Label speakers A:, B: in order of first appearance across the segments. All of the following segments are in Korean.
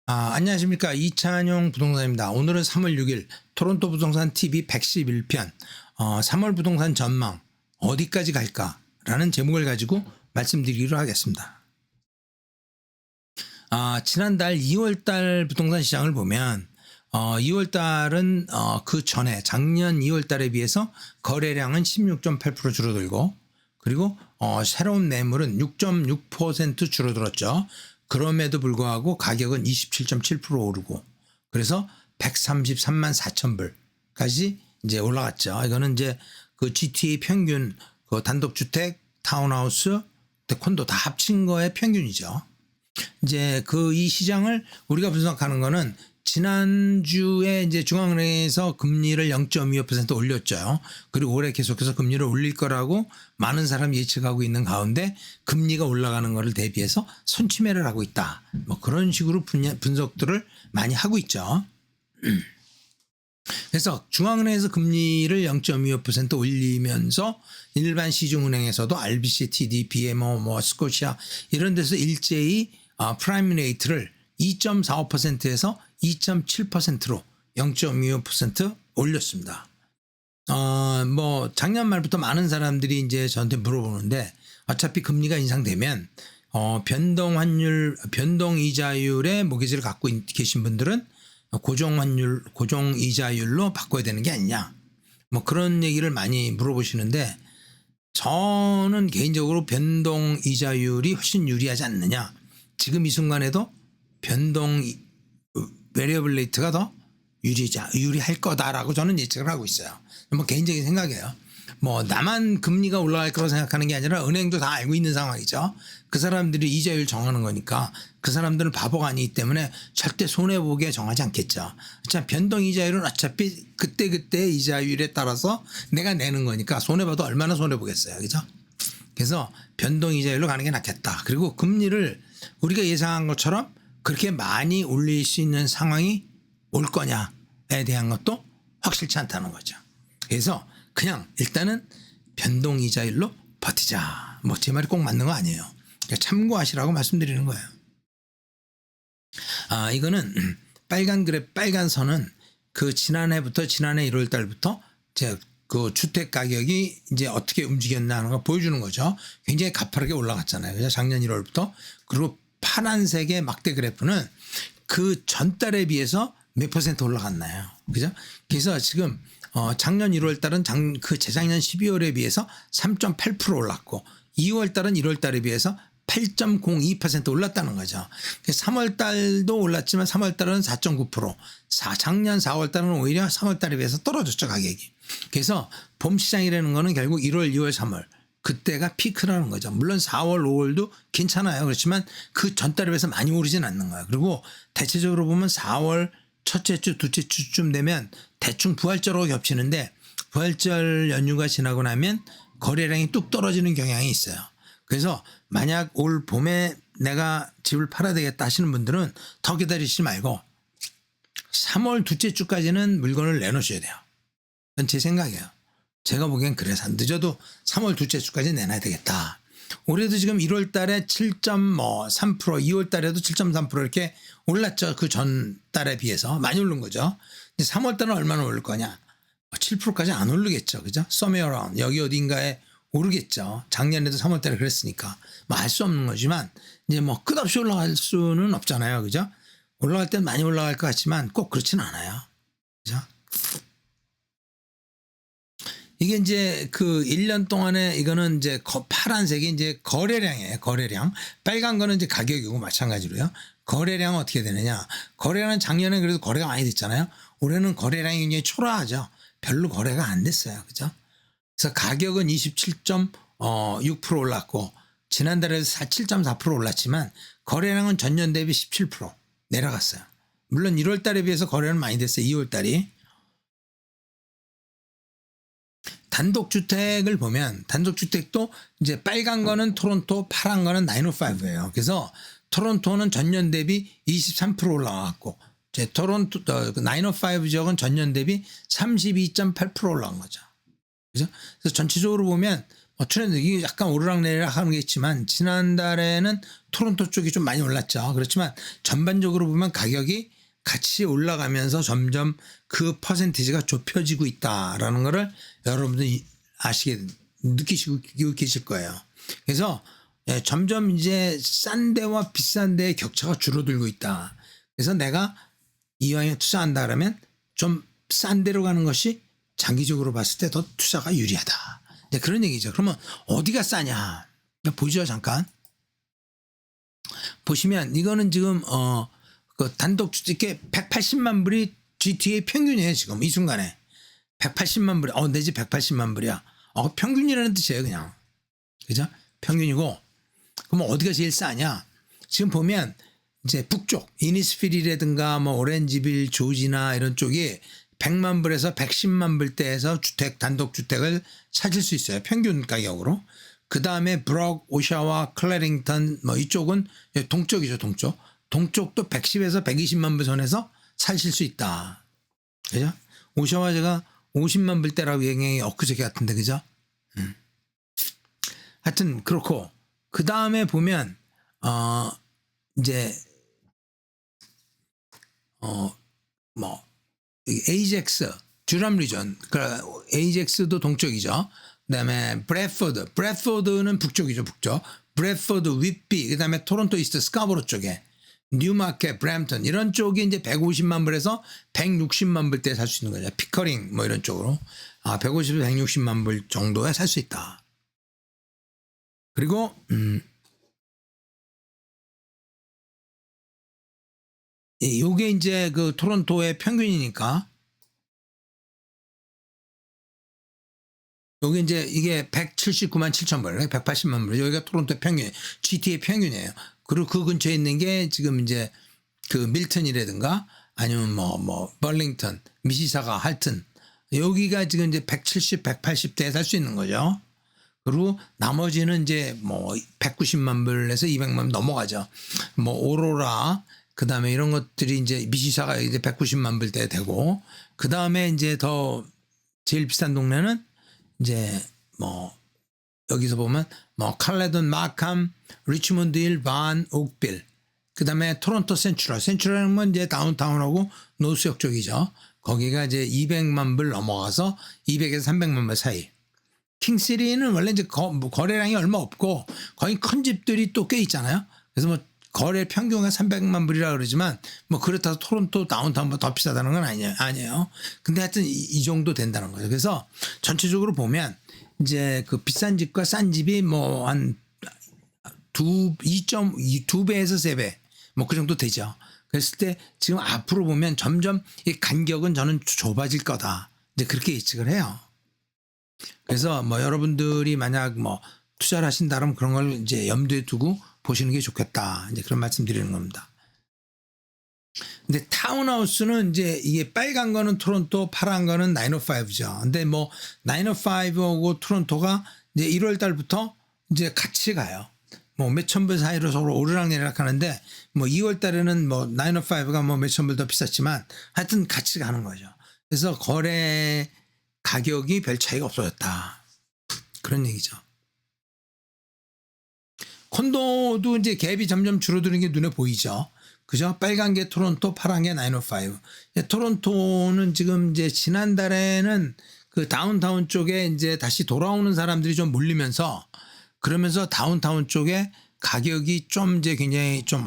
A: 안녕하십니까. 이찬용 부동산입니다. 오늘은 3월 6일 토론토 부동산 TV 111편 3월 부동산 전망 어디까지 갈까라는 제목을 가지고 말씀드리기로 하겠습니다. 지난달 2월달 부동산 시장을 보면 2월달은 그 전에 작년 2월달에 비해서 거래량은 16.8% 줄어들고 그리고 새로운 매물은 6.6% 줄어들었죠. 그럼에도 불구하고 가격은 27.7% 오르고 그래서 133만 4천 불까지 이제 올라갔죠. 이거는 이제 그 GTA 평균 그 단독주택, 타운하우스, 콘도 다 합친 거의 평균이죠. 이제 이 시장을 우리가 분석하는 거는 지난주에 이제 중앙은행에서 금리를 0.25% 올렸죠. 그리고 올해 계속해서 금리를 올릴 거라고 많은 사람이 예측하고 있는 가운데 금리가 올라가는 것을 대비해서 손치매를 하고 있다. 뭐 그런 식으로 분석들을 많이 하고 있죠. 그래서 중앙은행에서 금리를 0.25% 올리면서 일반 시중은행에서도 RBC, TD, BMO, 스코시아 이런 데서 일제히 프라임 레이트를 2.45%에서 2.7%로 0.25% 올렸습니다. 작년 말부터 많은 사람들이 이제 저한테 물어보는데 어차피 금리가 인상되면 변동 이자율의 모기지를 갖고 계신 분들은 고정 이자율로 바꿔야 되는 게 아니냐. 뭐 그런 얘기를 많이 물어보시는데 저는 개인적으로 변동 이자율이 훨씬 유리하지 않느냐. 지금 이 순간에도 변동 베리어블 레이트가 더 유리할 거다라고 저는 예측을 하고 있어요. 뭐 개인적인 생각이에요. 뭐 나만 금리가 올라갈 거라고 생각하는 게 아니라 은행도 다 알고 있는 상황이죠. 그 사람들이 이자율 정하는 거니까 그 사람들은 바보가 아니기 때문에 절대 손해보게 정하지 않겠죠. 자, 변동 이자율은 어차피 그때 이자율에 따라서 내가 내는 거니까 손해봐도 얼마나 손해보겠어요. 그죠? 그래서 변동 이자율로 가는 게 낫겠다. 그리고 금리를 우리가 예상한 것처럼 그렇게 많이 올릴 수 있는 상황이 올 거냐에 대한 것도 확실치 않다는 거죠. 그래서 그냥 일단은 변동 이자율로 버티자. 뭐 제 말이 꼭 맞는 거 아니에요. 그러니까 참고하시라고 말씀드리는 거예요. 이거는 빨간 선은 그 지난해 1월 달부터 그 주택 가격이 이제 어떻게 움직였나 하는 걸 보여주는 거죠. 굉장히 가파르게 올라갔잖아요. 그죠? 작년 1월부터. 그리고 파란색의 막대 그래프는 그 전달에 비해서 몇 퍼센트 올라갔나요? 그죠? 그래서 지금 작년 1월 달은 그 재작년 12월에 비해서 3.8% 올랐고 2월 달은 1월 달에 비해서 8.02% 올랐다는 거죠. 3월 달도 올랐지만 3월 달은 4.9%, 작년 4월 달은 오히려 3월 달에 비해서 떨어졌죠, 가격이. 그래서 봄 시장이라는 거는 결국 1월, 2월, 3월 그때가 피크라는 거죠. 물론 4월, 5월도 괜찮아요. 그렇지만 그 전달에 비해서 많이 오르진 않는 거예요. 그리고 대체적으로 보면 4월 첫째 주, 둘째 주쯤 되면 대충 부활절하고 겹치는데 부활절 연휴가 지나고 나면 거래량이 뚝 떨어지는 경향이 있어요. 그래서 만약 올 봄에 내가 집을 팔아야 되겠다 하시는 분들은 더 기다리시지 말고 3월 둘째 주까지는 물건을 내놓으셔야 돼요. 그건 제 생각이에요. 제가 보기엔 그래서 늦어도 3월 둘째 주까지 내놔야 되겠다. 올해도 지금 1월 달에 7.3%, 2월 달에도 7.3% 이렇게 올랐죠. 그 전 달에 비해서 많이 오른 거죠. 근데 3월 달은 얼마나 오를 거냐? 7%까지 안 오르겠죠. 그죠? Somewhere around 여기 어딘가에 오르겠죠. 작년에도 3월 달에 그랬으니까 뭐 알 수 없는 거지만 이제 뭐 끝없이 올라갈 수는 없잖아요. 그죠? 올라갈 땐 많이 올라갈 것 같지만 꼭 그렇지는 않아요. 그죠? 이게 이제 그 1년 동안에 이거는 이제 파란색이 이제 거래량이에요. 거래량. 빨간 거는 이제 가격이고 마찬가지로요. 거래량은 어떻게 되느냐. 거래량은 작년에 그래도 거래가 많이 됐잖아요. 올해는 거래량이 굉장히 초라하죠. 별로 거래가 안 됐어요. 그죠? 그래서 가격은 27.6% 올랐고 지난달에 7.4% 올랐지만 거래량은 전년 대비 17% 내려갔어요. 물론 1월 달에 비해서 거래는 많이 됐어요. 2월 달이. 단독주택을 보면 단독주택도 이제 빨간 거는 토론토, 파란 거는 905예요. 그래서 토론토는 전년 대비 23% 올라갔고 이제 토론토 905 지역은 전년 대비 32.8% 올라간 거죠. 그죠? 그래서 전체적으로 보면 트렌드 이게 약간 오르락내리락 하는 게 있지만 지난달에는 토론토 쪽이 좀 많이 올랐죠. 그렇지만 전반적으로 보면 가격이 같이 올라가면서 점점 그 퍼센티지가 좁혀지고 있다라는 거를 여러분들이 느끼시고 계실 거예요. 그래서 점점 이제 싼 데와 비싼 데의 격차가 줄어들고 있다. 그래서 내가 이왕에 투자한다 그러면 좀 싼 데로 가는 것이 장기적으로 봤을 때 더 투자가 유리하다. 그런 얘기죠. 그러면 어디가 싸냐? 보죠, 잠깐. 보시면 이거는 지금 그 단독 주택에 180만 불이 GTA 평균이에요. 지금 이 순간에 180만 불이 내지 180만 불이야. 평균이라는 뜻이에요, 그냥. 그죠? 평균이고. 그러면 어디가 제일 싸냐? 지금 보면 이제 북쪽 이니스필이라든가 뭐 오렌지빌, 조지나 이런 쪽이 100만 불에서 110만 불대에서 단독 주택을 찾을 수 있어요. 평균 가격으로. 그 다음에 브록, 오샤와, 클래링턴 뭐 이쪽은 동쪽이죠. 동쪽도 110에서 120만 불 선에서 사실 수 있다. 그죠? 오샤와 제가 50만 불대라고 얘기한 게 엊그저께 같은데, 그죠? 하여튼 그렇고 그 다음에 보면 이제 뭐 에이젝스, 듀람 리전, 에이젝스도 동쪽이죠. 그다음에 브래포드는 북쪽이죠, 북쪽. 브래포드, 윗비, 그다음에 토론토 이스트, 스카보로 쪽에, 뉴마켓, 브램턴 이런 쪽이 이제 150만 불에서 160만 불대 살 수 있는 거죠. 피커링 뭐 이런 쪽으로 150에서 160만 불 정도에 살 수 있다. 그리고 요게 이제 그 토론토의 평균이니까 요게 이제 이게 179만 7천 불, 180만 불. 여기가 토론토의 평균, GTA 평균이에요. 그리고 그 근처에 있는 게 지금 이제 그 밀턴이라든가 아니면 뭐 벌링턴, 미시사가, 할튼 여기가 지금 이제 170, 180대에 살 수 있는 거죠. 그리고 나머지는 이제 뭐 190만 불에서 200만 불 넘어가죠. 뭐 오로라, 그 다음에 이런 것들이 이제 미시사가 이제 190만 불대 되고, 그 다음에 이제 더 제일 비싼 동네는 이제 뭐 여기서 보면 뭐 칼레돈, 마캄, 리치몬드 힐, 반, 옥빌, 그 다음에 토론토 센트럴은 뭐 이제 다운타운하고 노스역 쪽이죠. 거기가 이제 200만 불 넘어가서 200에서 300만 불 사이. 킹시리는 원래 이제 거래량이 얼마 없고 거의 큰 집들이 또 꽤 있잖아요. 그래서 뭐 거래 평균가 300만 불이라 그러지만 뭐 그렇다고 토론토 다운타운보다 더 비싸다는 건 아니에요. 근데 하여튼 이 정도 된다는 거죠. 그래서 전체적으로 보면 이제 그 비싼 집과 싼 집이 뭐 한 2배에서 3배 뭐 그 정도 되죠. 그랬을 때 지금 앞으로 보면 점점 이 간격은 저는 좁아질 거다. 이제 그렇게 예측을 해요. 그래서 뭐 여러분들이 만약 뭐 투자를 하신다면 그런 걸 이제 염두에 두고 보시는 게 좋겠다. 이제 그런 말씀 드리는 겁니다. 근데 타운하우스는 이제 이게 빨간 거는 토론토, 파란 거는 905죠. 근데 뭐 905하고 토론토가 이제 1월 달부터 이제 같이 가요. 뭐 몇천 불 사이로 서로 오르락내리락 하는데 뭐 2월 달에는 뭐 905가 뭐 몇천 불 더 비쌌지만 하여튼 같이 가는 거죠. 그래서 거래 가격이 별 차이가 없어졌다. 그런 얘기죠. 콘도도 이제 갭이 점점 줄어드는 게 눈에 보이죠. 그죠? 빨간 게 토론토, 파란 게 905. 토론토는 지금 이제 지난달에는 그 다운타운 쪽에 이제 다시 돌아오는 사람들이 좀 몰리면서 그러면서 다운타운 쪽에 가격이 좀 이제 굉장히 좀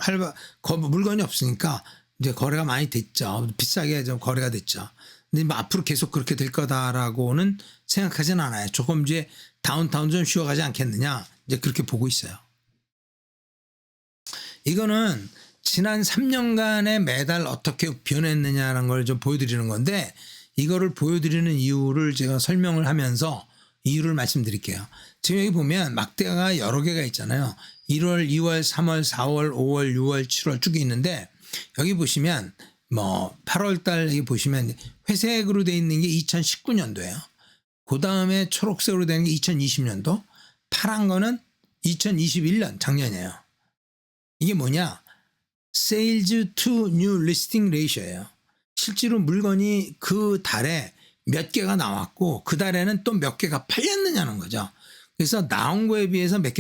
A: 물건이 없으니까 이제 거래가 많이 됐죠. 비싸게 좀 거래가 됐죠. 근데 뭐 앞으로 계속 그렇게 될 거다라고는 생각하진 않아요. 조금 이제 다운타운 좀 쉬어가지 않겠느냐. 이제 그렇게 보고 있어요. 이거는 지난 3년간에 매달 어떻게 변했느냐는 걸 좀 보여드리는 건데 이거를 보여드리는 이유를 제가 설명을 하면서 이유를 말씀드릴게요. 지금 여기 보면 막대가 여러 개가 있잖아요. 1월, 2월, 3월, 4월, 5월, 6월, 7월 쭉 있는데 여기 보시면 뭐 8월 달 여기 보시면 회색으로 되어 있는 게 2019년도예요. 그 다음에 초록색으로 되는 게 2020년도, 파란 거는 2021년 작년이에요. 이게 뭐냐? Sales to New Listing Ratio예요. 실제로 물건이 그 달에 몇 개가 나왔고 그 달에는 또 몇 개가 팔렸느냐는 거죠. 그래서 나온 거에 비해서 몇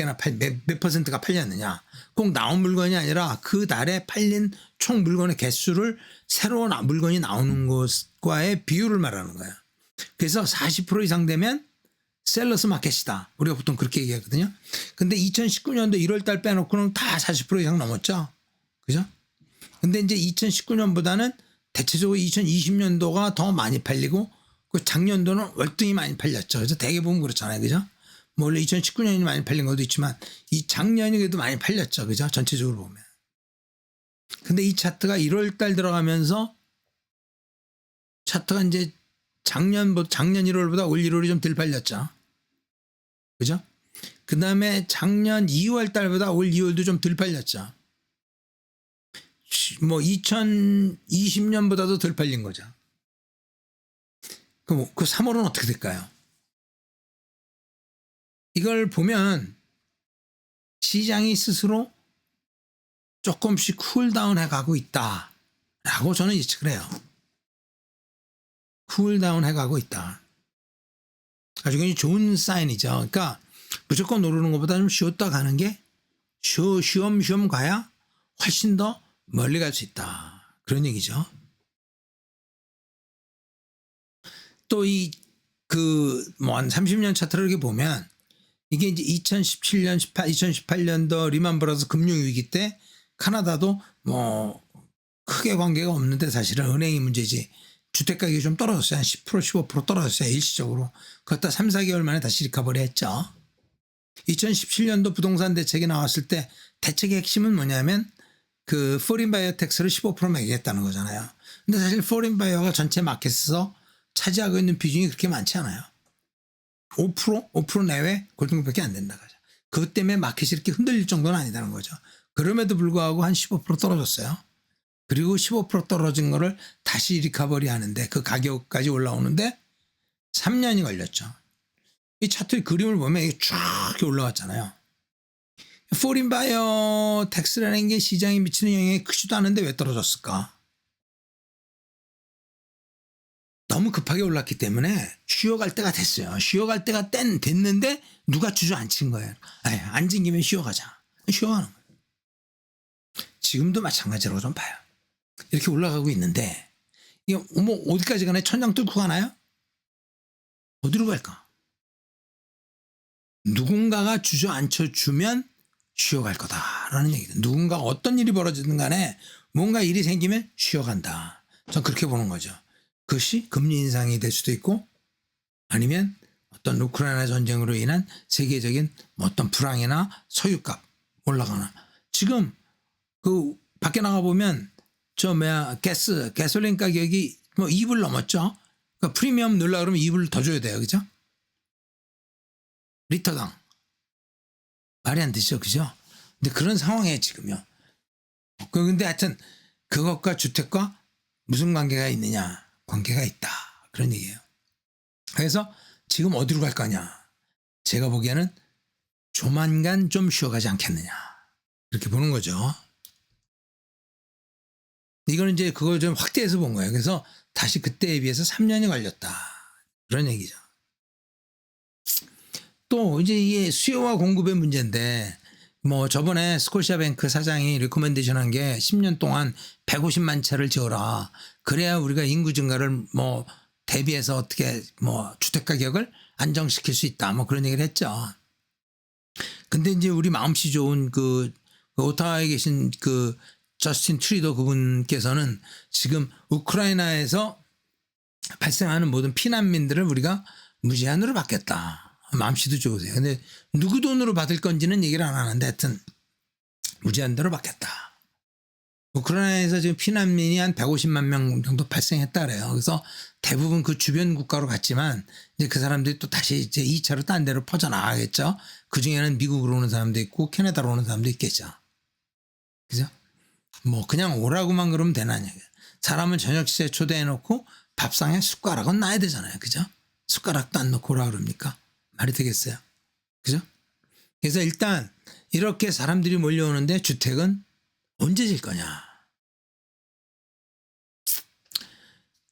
A: 퍼센트가 팔렸느냐. 꼭 나온 물건이 아니라 그 달에 팔린 총 물건의 개수를 새로운 물건이 나오는 것과의 비율을 말하는 거예요. 그래서 40% 이상 되면 셀러스 마켓이다. 우리가 보통 그렇게 얘기하거든요. 근데 2019년도 1월 달 빼놓고는 다 40% 이상 넘었죠. 그죠? 근데 이제 2019년보다는 대체적으로 2020년도가 더 많이 팔리고 그 작년도는 월등히 많이 팔렸죠. 그래서 대개 보면 그렇잖아요. 그죠? 뭐 원래 2019년이 많이 팔린 것도 있지만 이 작년이 그래도 많이 팔렸죠. 그죠? 전체적으로 보면. 근데 이 차트가 1월 달 들어가면서 차트가 이제 작년 1월보다 올 1월이 좀 덜 팔렸죠. 그죠? 그 다음에 작년 2월 달보다 올 2월도 좀 덜 팔렸죠. 뭐 2020년보다도 덜 팔린 거죠. 그럼 그 3월은 어떻게 될까요? 이걸 보면 시장이 스스로 조금씩 쿨다운 해가고 있다라고 저는 예측을 해요. 쿨다운 해가고 있다. 아주 굉장히 좋은 사인이죠. 그러니까 무조건 오르는 것보다 좀 쉬었다 가는 게 쉬엄쉬엄 가야 훨씬 더 멀리 갈 수 있다. 그런 얘기죠. 또 한 30년 차트를 이렇게 보면 이게 이제 2018년도 리만 브라더스 금융위기 때 카나다도 뭐 크게 관계가 없는데 사실은 은행이 문제지. 주택가격이 좀 떨어졌어요. 한 10% 15% 떨어졌어요. 일시적으로. 그것도 3, 4개월 만에 다시 리커버리 했죠. 2017년도 부동산 대책이 나왔을 때 대책의 핵심은 뭐냐면 그 포린 바이어 텍스를 15% 매기겠다는 거잖아요. 근데 사실 포린 바이어가 전체 마켓에서 차지하고 있는 비중이 그렇게 많지 않아요. 5% 내외 골든밖에 안 된다 거죠. 그것 때문에 마켓이 이렇게 흔들릴 정도는 아니다는 거죠. 그럼에도 불구하고 한 15% 떨어졌어요. 그리고 15% 떨어진 거를 다시 리커버리 하는데 그 가격까지 올라오는데 3년이 걸렸죠. 이 차트의 그림을 보면 이게 쫙 올라왔잖아요. 포린 바이어 텍스라는 게 시장에 미치는 영향이 크지도 않은데 왜 떨어졌을까? 너무 급하게 올랐기 때문에 쉬어갈 때가 됐어요. 쉬어갈 때가 됐는데 누가 주저앉힌 거예요. 앉은 김에 쉬어가자. 쉬어가는 거예요. 지금도 마찬가지로 좀 봐요. 이렇게 올라가고 있는데 이게 어디까지 가나요? 천장 뚫고 가나요? 어디로 갈까? 누군가가 주저앉혀주면 쉬어갈 거다라는 얘기죠. 누군가 어떤 일이 벌어지든 간에 뭔가 일이 생기면 쉬어간다. 전 그렇게 보는 거죠. 그것이 금리 인상이 될 수도 있고 아니면 어떤 우크라이나 전쟁으로 인한 세계적인 어떤 불황이나 소유값 올라가나. 지금 그 밖에 나가 보면 가솔린 가격이 뭐 2불 넘었죠. 그러니까 프리미엄 넣으려고 그러면 2불 더 줘야 돼요. 그죠? 리터당. 말이 안 되죠. 그죠? 근데 그런 상황이에요, 지금요. 근데 하여튼 그것과 주택과 무슨 관계가 있느냐? 관계가 있다. 그런 얘기예요. 그래서 지금 어디로 갈 거냐? 제가 보기에는 조만간 좀 쉬어가지 않겠느냐. 이렇게 보는 거죠. 이거는 이제 그걸 좀 확대해서 본 거예요. 그래서 다시 그때에 비해서 3년이 걸렸다. 그런 얘기죠. 또 이제 이게 수요와 공급의 문제인데 뭐 저번에 스코시아뱅크 사장이 리코멘데이션 한 게 10년 동안 150만 채를 지어라. 그래야 우리가 인구 증가를 뭐 대비해서 어떻게 뭐 주택 가격을 안정시킬 수 있다. 뭐 그런 얘기를 했죠. 근데 이제 우리 마음씨 좋은 그 오타와에 계신 그 저스틴 트리도 그분께서는 지금 우크라이나에서 발생하는 모든 피난민들을 우리가 무제한으로 받겠다. 마음씨도 좋으세요. 근데 누구 돈으로 받을 건지는 얘기를 안 하는데 하여튼 무제한대로 받겠다. 우크라이나에서 지금 피난민이 한 150만 명 정도 발생했다 그래요. 그래서 대부분 그 주변 국가로 갔지만 이제 그 사람들이 또 다시 이제 2차로 딴 데로 퍼져나가겠죠. 그 중에는 미국으로 오는 사람도 있고 캐나다로 오는 사람도 있겠죠. 그죠? 뭐 그냥 오라고만 그러면 되나냐. 사람은 저녁 시에 초대해놓고 밥상에 숟가락은 놔야 되잖아요. 그죠? 숟가락도 안 넣고 오라 그럽니까? 말이 되겠어요. 그죠? 그래서 일단 이렇게 사람들이 몰려오는데 주택은 언제 질 거냐.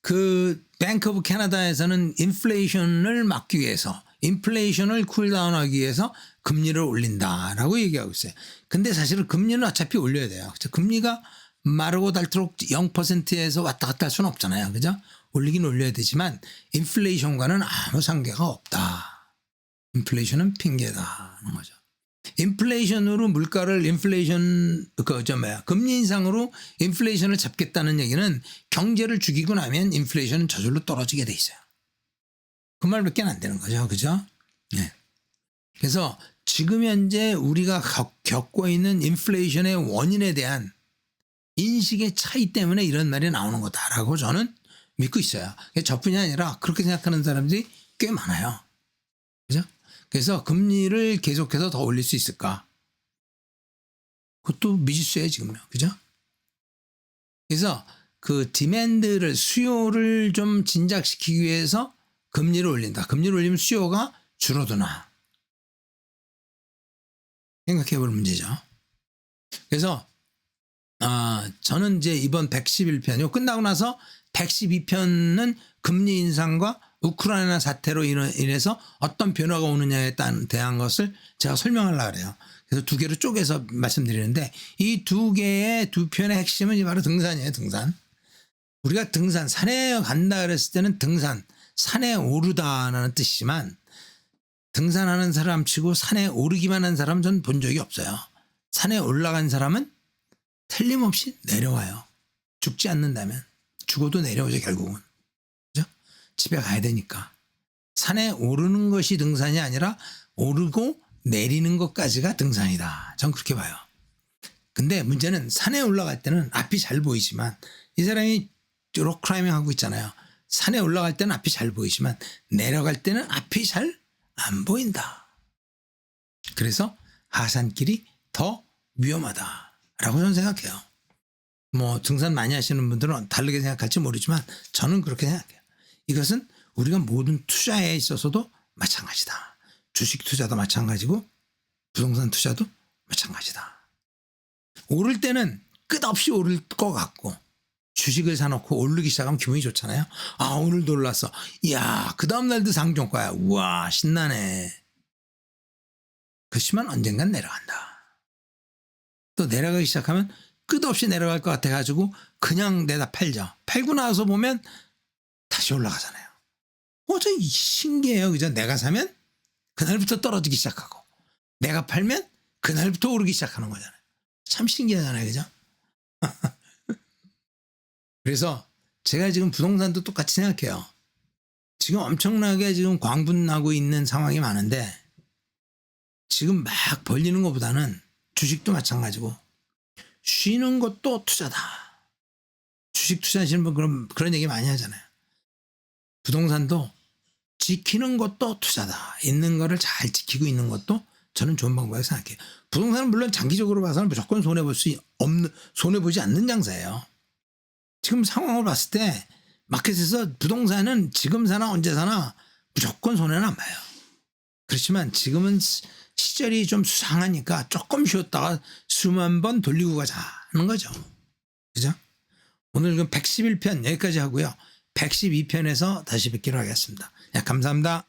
A: 그 뱅크 오브 캐나다에서는 인플레이션을 막기 위해서 인플레이션을 쿨다운하기 위해서 금리를 올린다라고 얘기하고 있어요. 근데 사실은 금리는 어차피 올려야 돼요. 그죠? 금리가 마르고 닳도록 0%에서 왔다 갔다 할 수는 없잖아요. 그죠? 올리긴 올려야 되지만 인플레이션과는 아무 상관가 없다. 인플레이션은 핑계다 하는 거죠. 인플레이션으로 물가를 금리 인상으로 인플레이션을 잡겠다는 얘기는 경제를 죽이고 나면 인플레이션은 저절로 떨어지게 돼 있어요. 그 말밖에 안 되는 거죠. 그죠? 네. 그래서 지금 현재 우리가 겪고 있는 인플레이션의 원인에 대한 인식의 차이 때문에 이런 말이 나오는 거다라고 저는 믿고 있어요. 저뿐이 아니라 그렇게 생각하는 사람들이 꽤 많아요. 그죠? 그래서 금리를 계속해서 더 올릴 수 있을까? 그것도 미지수예요, 지금요. 그죠? 그래서 그 디맨드를, 수요를 좀 진작시키기 위해서 금리를 올린다. 금리를 올리면 수요가 줄어드나? 생각해 볼 문제죠. 그래서 저는 이제 이번 111편이요. 끝나고 나서 112편은 금리 인상과 우크라이나 사태로 인해서 어떤 변화가 오느냐에 대한 것을 제가 설명하려고 그래요. 그래서 두 개로 쪼개서 말씀드리는데 이 두 편의 핵심은 바로 등산이에요. 등산. 우리가 등산, 산에 간다 그랬을 때는 등산, 산에 오르다라는 뜻이지만 등산하는 사람 치고 산에 오르기만 한 사람 전 본 적이 없어요. 산에 올라간 사람은 틀림없이 내려와요. 죽지 않는다면. 죽어도 내려오죠, 결국은. 그죠? 집에 가야 되니까. 산에 오르는 것이 등산이 아니라 오르고 내리는 것까지가 등산이다. 전 그렇게 봐요. 근데 문제는 산에 올라갈 때는 앞이 잘 보이지만 이 사람이 록 클라이밍 하고 있잖아요. 산에 올라갈 때는 앞이 잘 보이지만 내려갈 때는 앞이 잘 안 보인다. 그래서 하산길이 더 위험하다라고 저는 생각해요. 뭐 등산 많이 하시는 분들은 다르게 생각할지 모르지만 저는 그렇게 생각해요. 이것은 우리가 모든 투자에 있어서도 마찬가지다. 주식 투자도 마찬가지고 부동산 투자도 마찬가지다. 오를 때는 끝없이 오를 것 같고 주식을 사놓고 오르기 시작하면 기분이 좋잖아요. 아, 오늘도 올랐어. 이야, 그 다음날도 상종가야. 우와, 신나네. 그렇지만 언젠간 내려간다. 또 내려가기 시작하면 끝없이 내려갈 것 같아가지고 그냥 내다 팔죠. 팔고 나서 보면 다시 올라가잖아요. 저 신기해요. 그죠? 내가 사면 그날부터 떨어지기 시작하고 내가 팔면 그날부터 오르기 시작하는 거잖아요. 참 신기하잖아요. 그죠? 그래서 제가 지금 부동산도 똑같이 생각해요. 지금 엄청나게 지금 광분나고 있는 상황이 많은데 지금 막 벌리는 것보다는 주식도 마찬가지고 쉬는 것도 투자다. 주식 투자하시는 분 그런 얘기 많이 하잖아요. 부동산도 지키는 것도 투자다. 있는 거를 잘 지키고 있는 것도 저는 좋은 방법이라고 생각해요. 부동산은 물론 장기적으로 봐서는 무조건 손해보지 않는 장사예요. 지금 상황을 봤을 때 마켓에서 부동산은 지금 사나 언제 사나 무조건 손해는 안 봐요. 그렇지만 지금은 시절이 좀 수상하니까 조금 쉬었다가 수만 번 돌리고 가자는 거죠. 그죠? 오늘 그 111편 여기까지 하고요. 112편에서 다시 뵙기로 하겠습니다. 감사합니다.